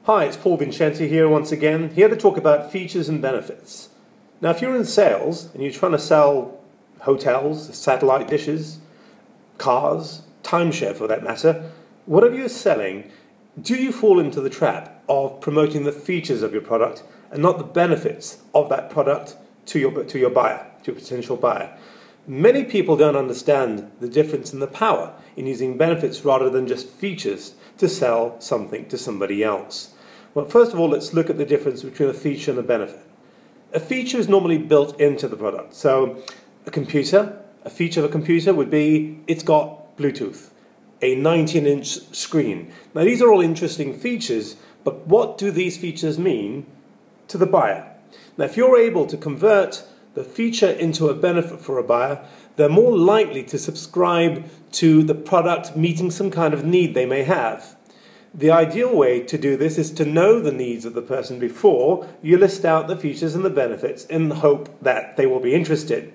Hi, it's Paul Vincenti here once again, here to talk about features and benefits. Now, if you're in sales and you're trying to sell hotels, satellite dishes, cars, timeshare for that matter, whatever you're selling, do you fall into the trap of promoting the features of your product and not the benefits of that product to your buyer, to your potential buyer? Many people don't understand the difference in the power in using benefits rather than just features to sell something to somebody else. Well, first of all, let's look at the difference between a feature and a benefit. A feature is normally built into the product. So a feature of a computer would be it's got Bluetooth, a 19-inch screen. Now, these are all interesting features, but what do these features mean to the buyer? Now, if you're able to convert the feature into a benefit for a buyer, they're more likely to subscribe to the product meeting some kind of need they may have. The ideal way to do this is to know the needs of the person before you list out the features and the benefits in the hope that they will be interested.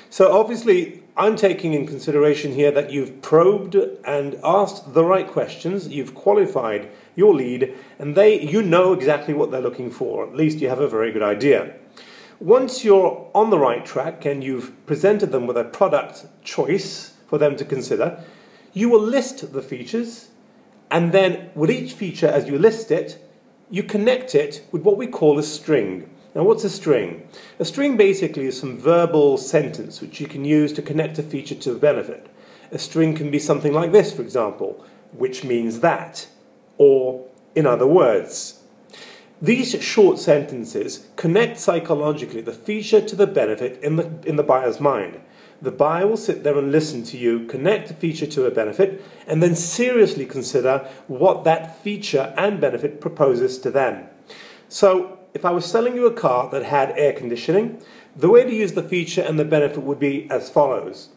So obviously, I'm taking in consideration here that you've probed and asked the right questions, you've qualified your lead, and you know exactly what they're looking for. At least you have a very good idea. Once you're on the right track and you've presented them with a product choice for them to consider, you will list the features, and then with each feature as you list it, you connect it with what we call a string. Now, what's a string? A string basically is some verbal sentence which you can use to connect a feature to a benefit. A string can be something like this, for example, which means that, or in other words. These short sentences connect psychologically the feature to the benefit in the buyer's mind. The buyer will sit there and listen to you connect the feature to a benefit and then seriously consider what that feature and benefit proposes to them. So, if I was selling you a car that had air conditioning, the way to use the feature and the benefit would be as follows.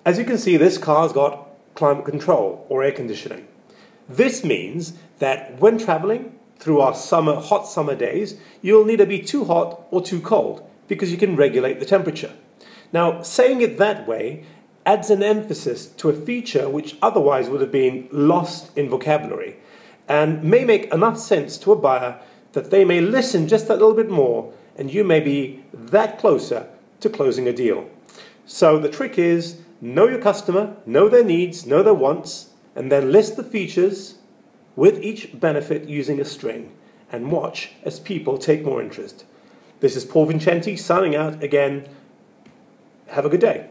As you can see, this car's got climate control or air conditioning. This means that when traveling through our hot summer days, you'll neither be too hot or too cold because you can regulate the temperature. Now, saying it that way adds an emphasis to a feature which otherwise would have been lost in vocabulary and may make enough sense to a buyer that they may listen just that little bit more and you may be that closer to closing a deal. So the trick is know your customer, know their needs, know their wants, and then list the features with each benefit using a string and watch as people take more interest. This is Paul Vincenti signing out again. Have a good day.